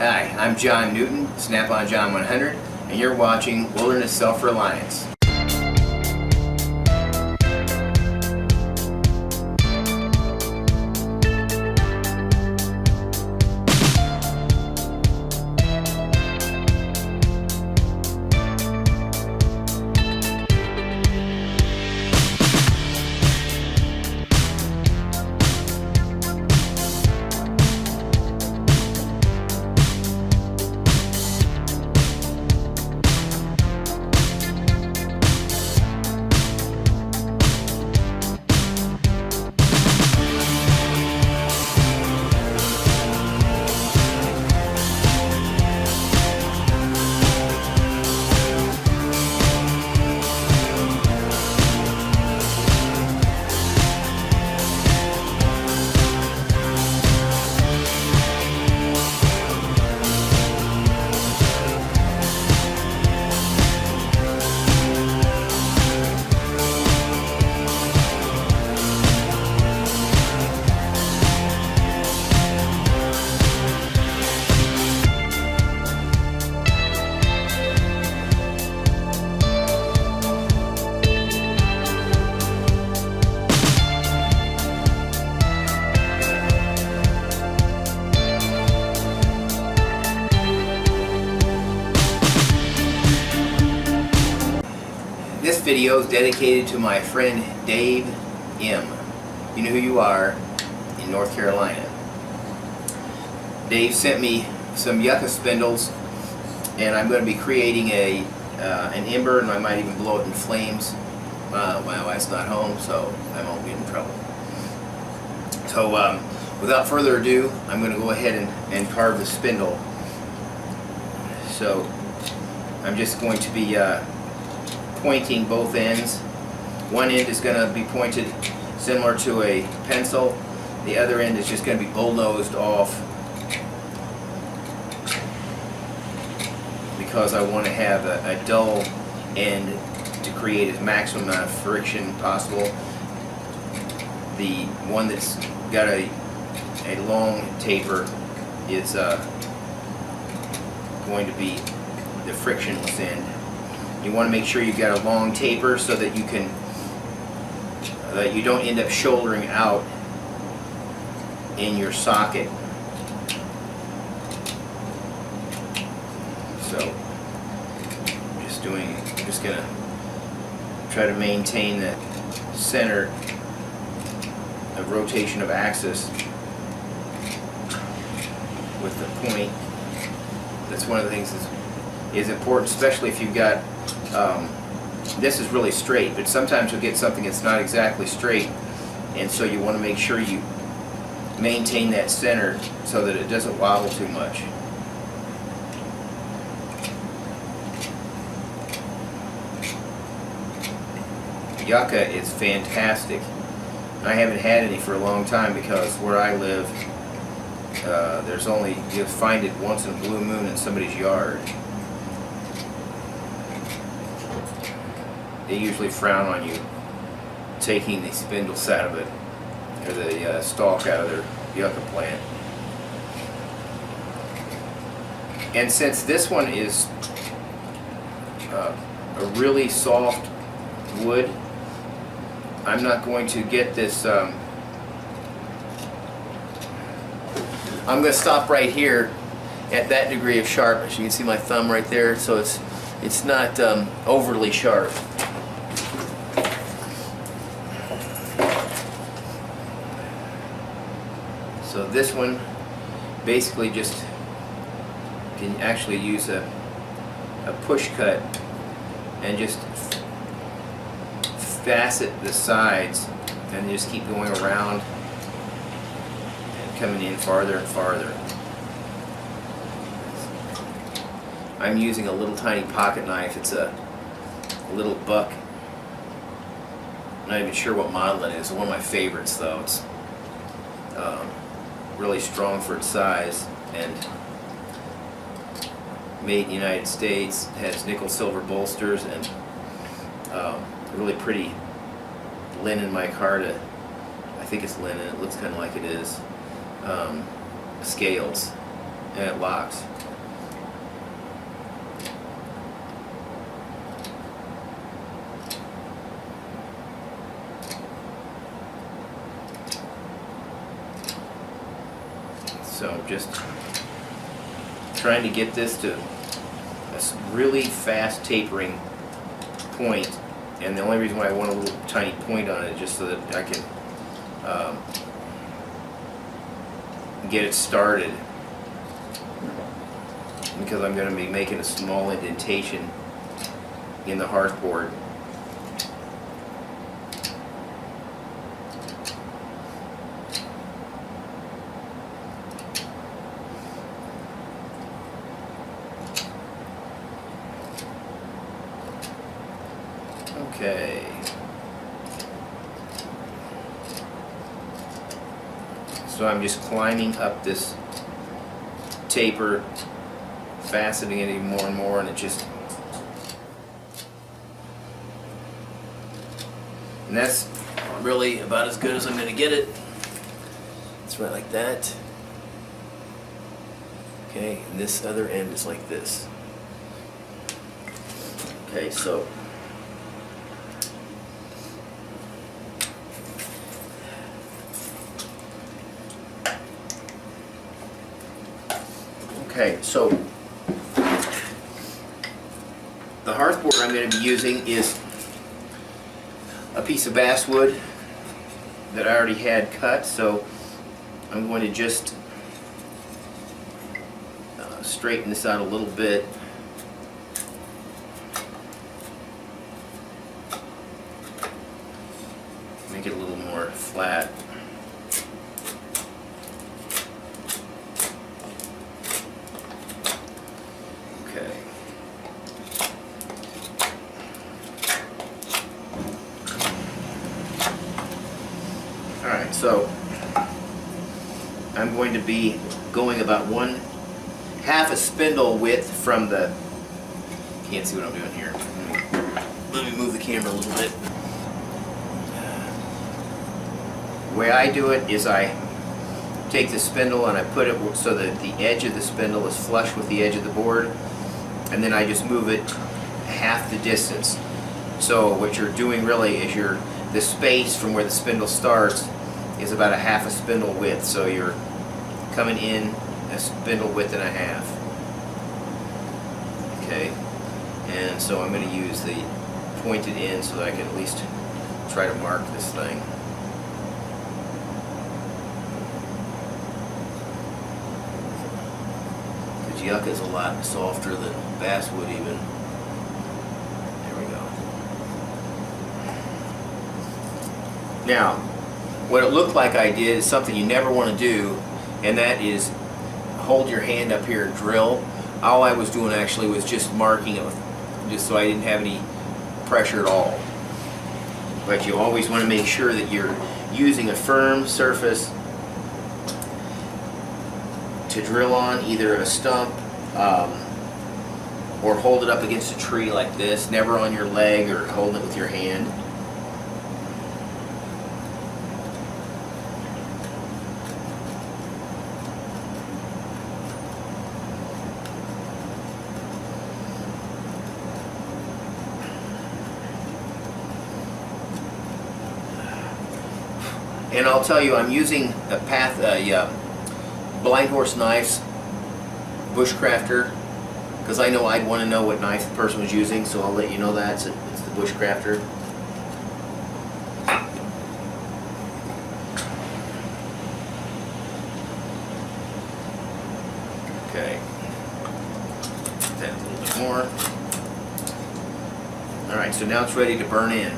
Hi, I'm John Newton, Snap-on John 100, and you're watching Wilderness Self-Reliance. This video is dedicated to my friend Dave M. You know who you are in North Carolina. Dave sent me some Yucca spindles, and I'm going to be creating an ember, and I might even blow it in flames. My wife's not home, so I won't get in trouble. So without further ado, I'm going to go ahead and carve the spindle. So I'm just going to be pointing both ends. One end is going to be pointed similar to a pencil. The other end is just going to be bullnosed off because I want to have a dull end to create as maximum amount of friction possible. The one that's got a long taper is going to be the frictionless end. You want to make sure you've got a long taper so that you can you don't end up shouldering out in your socket. So I'm just gonna try to maintain the center of rotation of axis with the point. That's one of the things that is important, especially if you've got this is really straight, but sometimes you'll get something that's not exactly straight, and so you want to make sure you maintain that center so that it doesn't wobble too much. Yucca is fantastic. I haven't had any for a long time because where I live, there's only, you'll find it once in a blue moon in somebody's yard. They usually frown on you taking the spindles out of it, or the stalk out of their yucca plant. And since this one is a really soft wood, I'm not going to get this. I'm going to stop right here at that degree of sharpness. You can see my thumb right there, so it's not overly sharp. So this one basically just can actually use a push cut and just facet the sides and just keep going around and coming in farther and farther. I'm using a little tiny pocket knife. It's a little buck. I'm not even sure what model it is. It's one of my favorites though. It's really strong for its size and made in the United States. It has nickel silver bolsters and really pretty linen micarta. I think it's linen. It looks kind of like it is. Scales. and it locks. So just trying to get this to a really fast tapering point, and the only reason why I want a little tiny point on it is just so that I can get it started, because I'm going to be making a small indentation in the hearth board. Okay. So I'm just climbing up this taper, faceting it even more and more, and it just... And that's really about as good as I'm going to get it. It's right like that. Okay, and this other end is like this. Okay, so... Okay, so the hearth board I'm going to be using is a piece of basswood that I already had cut, so I'm going to just straighten this out a little bit. Make it a little more flat. Alright, so I'm going to be going about half a spindle width from the... Can't see what I'm doing here. Let me move the camera a little bit. The way I do it is I take the spindle and I put it so that the edge of the spindle is flush with the edge of the board, and then I just move it half the distance. So what you're doing really is the space from where the spindle starts is about a half a spindle width, so you're coming in a spindle width and a half. Okay, and so I'm going to use the pointed end so that I can at least try to mark this thing. Because yucca is a lot softer than basswood even. Now, what it looked like I did is something you never want to do, and that is hold your hand up here and drill. All I was doing actually was just marking it, just so I didn't have any pressure at all. But you always want to make sure that you're using a firm surface to drill on, either a stump or hold it up against a tree like this, never on your leg or holding it with your hand. And I'll tell you, I'm using a Blind Horse Knives Bushcrafter, because I know I'd want to know what knife the person was using, so I'll let you know that. It's the Bushcrafter. Okay. That a little bit more. Alright, so now it's ready to burn in.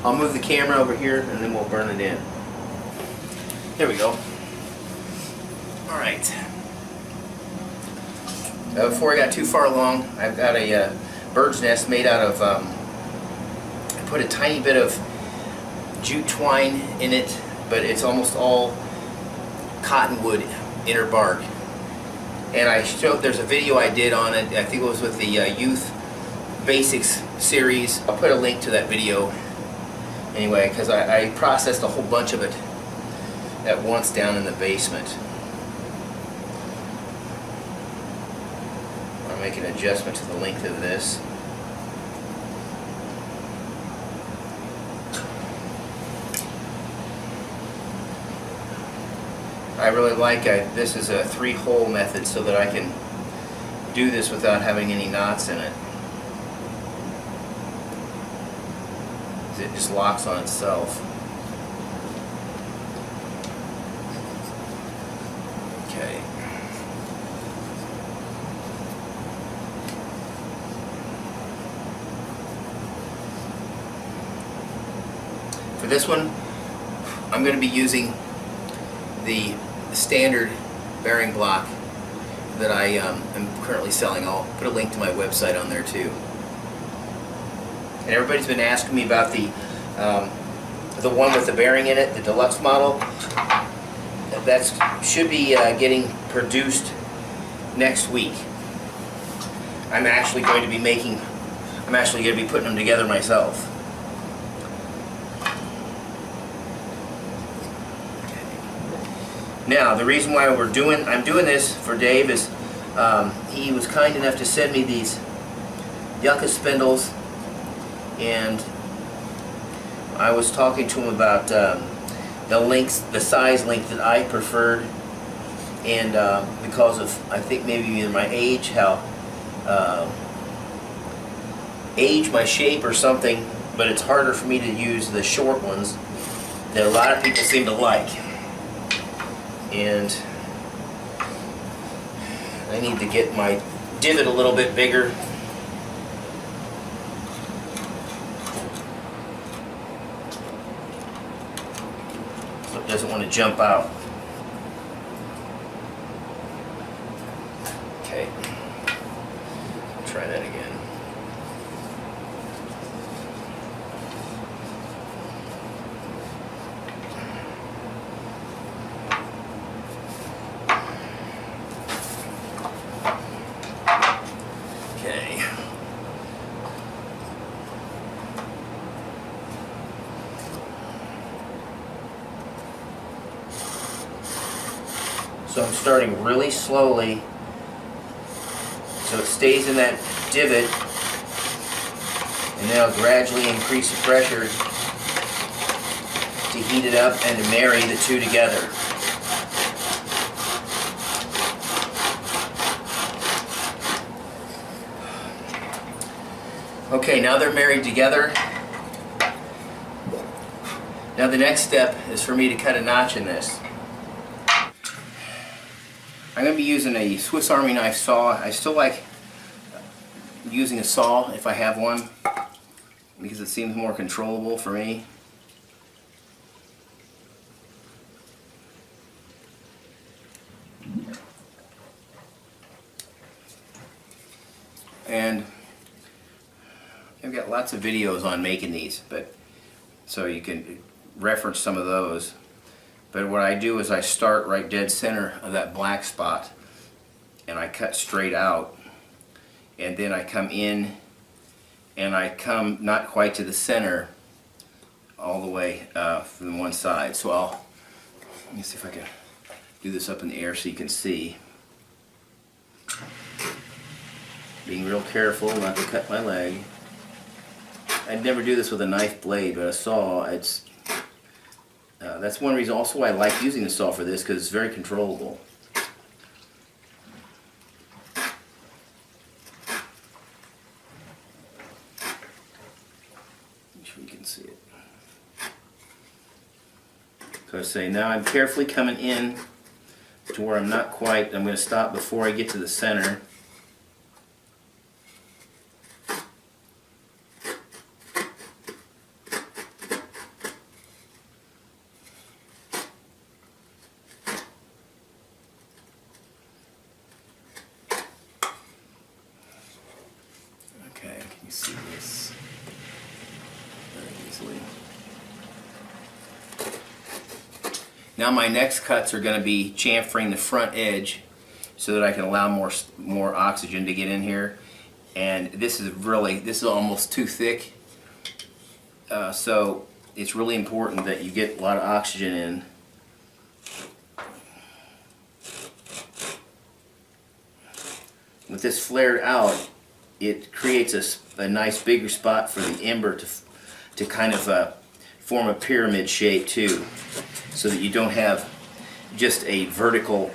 I'll move the camera over here and then we'll burn it in. There we go. Alright. Before I got too far along, I've got a bird's nest made out of, I put a tiny bit of jute twine in it, but it's almost all cottonwood inner bark. And I showed, there's a video I did on it, I think it was with the Youth Basics series. I'll put a link to that video anyway, because I processed a whole bunch of it at once down in the basement. I'll make an adjustment to the length of this. I really like this is a 3-hole method so that I can do this without having any knots in it. It just locks on itself. Okay. For this one, I'm going to be using the standard bearing block that I am currently selling. I'll put a link to my website on there too. And everybody's been asking me about the one with the bearing in it, the deluxe model. That should be getting produced next week. I'm actually going to be putting them together myself. Now, the reason why I'm doing this for Dave is he was kind enough to send me these Yucca spindles, and I was talking to him about the size length that I preferred, and because of, I think maybe either my age, my shape or something, but it's harder for me to use the short ones that a lot of people seem to like. And I need to get my divot a little bit bigger. So it doesn't want to jump out. Okay. Try that again. So I'm starting really slowly so it stays in that divot, and then I'll gradually increase the pressure to heat it up and to marry the two together. Okay, now they're married together. Now the next step is for me to cut a notch in this. I'm going to be using a Swiss Army knife saw. I still like using a saw if I have one, because it seems more controllable for me. And I've got lots of videos on making these, but so you can reference some of those. But what I do is I start right dead center of that black spot, and I cut straight out, and then I come in and I come not quite to the center all the way from one side. So let me see if I can do this up in the air so you can see. Being real careful not to cut my leg. I'd never do this with a knife blade, but a saw, that's one reason also why I like using a saw for this, because it's very controllable. Make sure you can see it. So I say now I'm carefully coming in to where I'm not quite, I'm going to stop before I get to the center. Okay, can you see this very easily? Now my next cuts are going to be chamfering the front edge so that I can allow more oxygen to get in here. and this is almost too thick. So it's really important that you get a lot of oxygen in. With this flared out, it creates a nice bigger spot for the ember to kind of form a pyramid shape too, so that you don't have just a vertical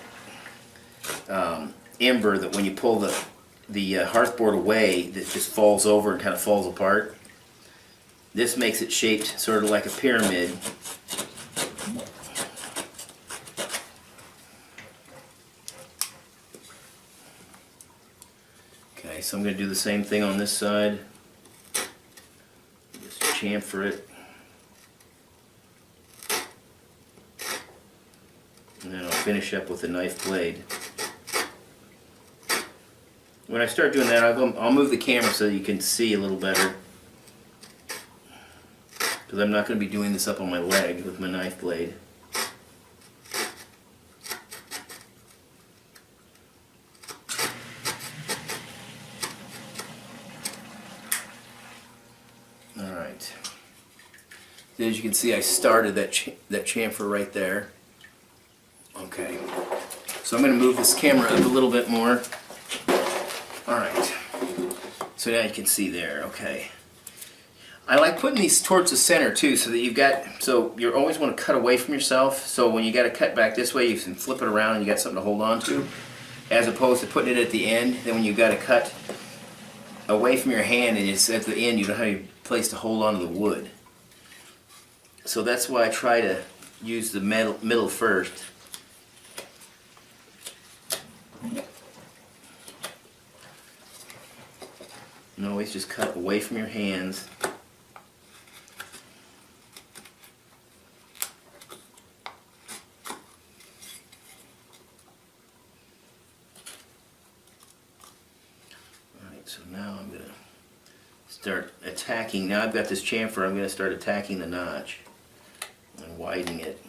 ember that when you pull the hearth board away, that just falls over and kind of falls apart. This makes it shaped sort of like a pyramid. Okay, so I'm going to do the same thing on this side. Just chamfer it. And then I'll finish up with a knife blade. When I start doing that, I'll move the camera so you can see a little better. Because I'm not going to be doing this up on my leg with my knife blade. Alright. As you can see, I started that chamfer right there. Okay. So I'm going to move this camera up a little bit more. Alright. So now you can see there. Okay. I like putting these towards the center too, so that you always want to cut away from yourself. So when you got to cut back this way, you can flip it around and you got something to hold on to, as opposed to putting it at the end. Then when you got to cut away from your hand and it's at the end, you don't have any place to hold on to the wood. So that's why I try to use the middle first. And always just cut away from your hands. Alright, so now I'm going to start attacking. Now I've got this chamfer, I'm going to start attacking the notch and widening it.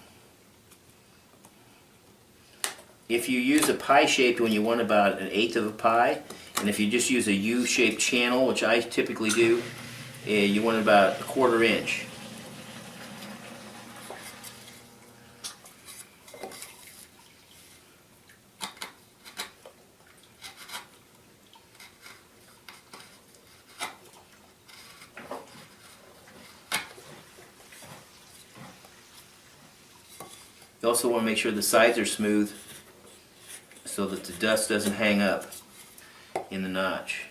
If you use a pie shaped one, you want about 1/8 of a pie. And if you just use a U-shaped channel, which I typically do, you want about 1/4 inch. You also want to make sure the sides are smooth so that the dust doesn't hang up in the notch.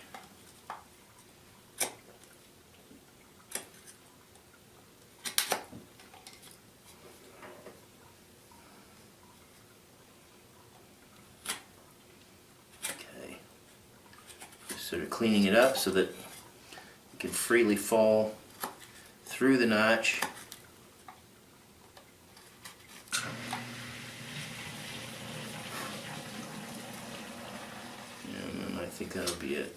Okay. Just sort of cleaning it up so that it can freely fall through the notch. And I think that'll be it.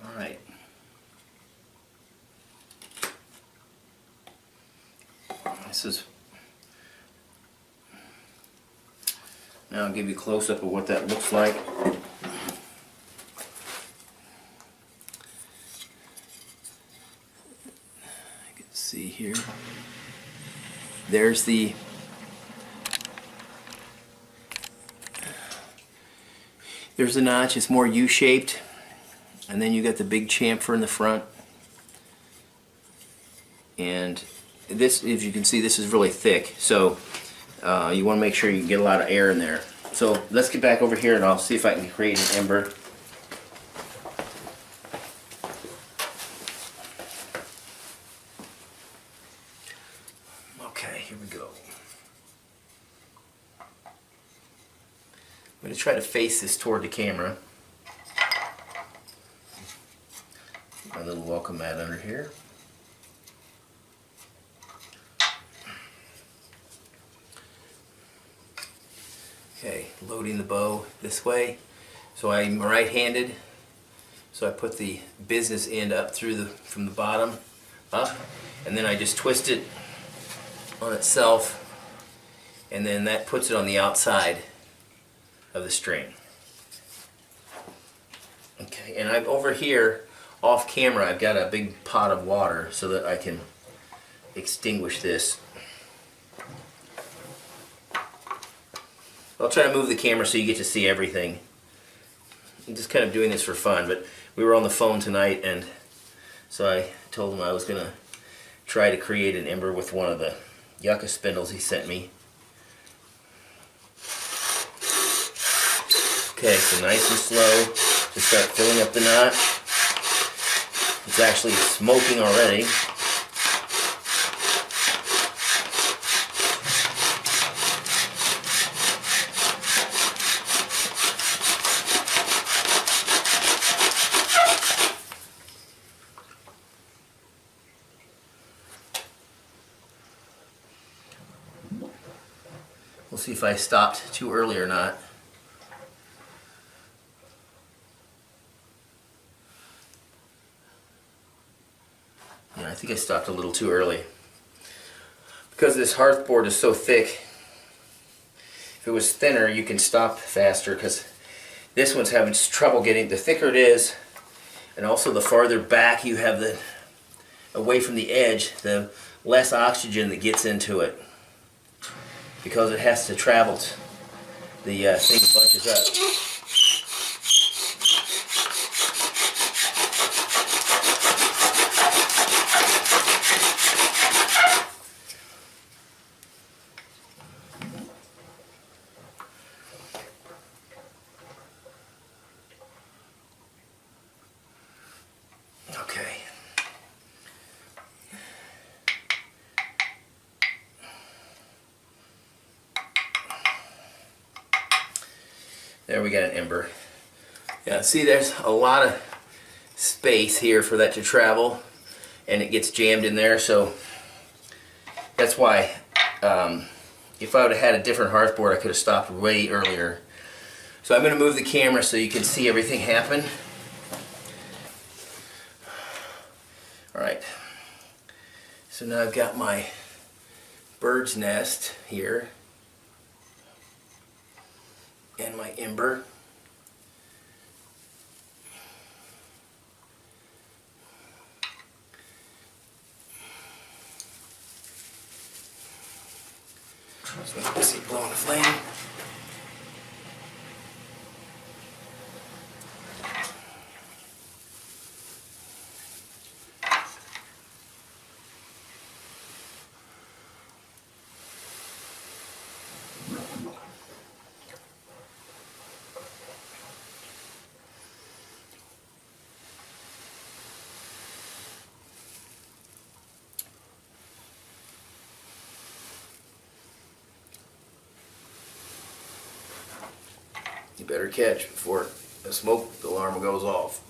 Alright. This is, now I'll give you a close-up of what that looks like. You can see here. There's the notch. It's more U-shaped. And then you got the big chamfer in the front. And this, if you can see, this is really thick. So you want to make sure you get a lot of air in there. So let's get back over here and I'll see if I can create an ember. Okay, here we go. I'm going to try to face this toward the camera. My little welcome mat under here. loading the bow this way. So I'm right-handed, so I put the business end up through from the bottom up, and then I just twist it on itself, and then that puts it on the outside of the string. Okay, and I've over here off camera I've got a big pot of water so that I can extinguish this. I'll try to move the camera so you get to see everything. I'm just kind of doing this for fun, but we were on the phone tonight, and so I told him I was going to try to create an ember with one of the Yucca spindles he sent me. Okay, so nice and slow, just start filling up the knot. It's actually smoking already. We'll see if I stopped too early or not. Yeah, I think I stopped a little too early. Because this hearth board is so thick, if it was thinner you can stop faster, because this one's having trouble getting, the thicker it is, and also the farther back you have the away from the edge, the less oxygen that gets into it, because it has to travel. The thing bunches up. Okay. There we got an ember. Yeah, see there's a lot of space here for that to travel, and it gets jammed in there, so that's why if I would have had a different hearth board I could have stopped way earlier. So I'm going to move the camera so you can see everything happen. Alright, so now I've got my bird's nest here and my ember. So you can see blowing the flame. You better catch before the smoke alarm goes off.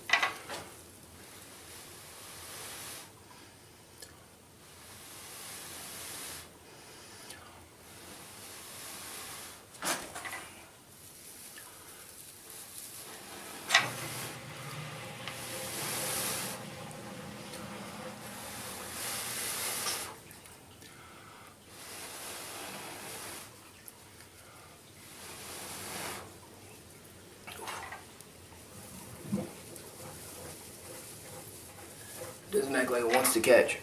Doesn't act like it wants to catch.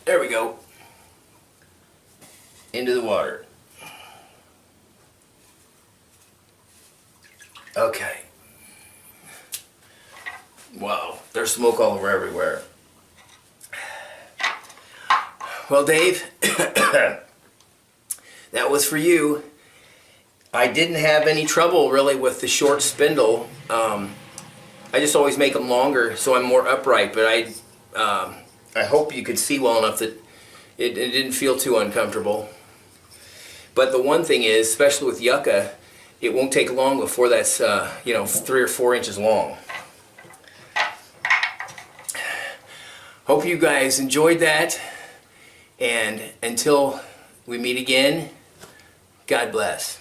There we go. Into the water. Okay. Wow, there's smoke all over everywhere. Well, Dave, that was for you. I didn't have any trouble really with the short spindle. I just always make them longer so I'm more upright, but I hope you could see well enough that it didn't feel too uncomfortable. But the one thing is, especially with Yucca, it won't take long before that's 3 or 4 inches long. Hope you guys enjoyed that. And until we meet again, God bless.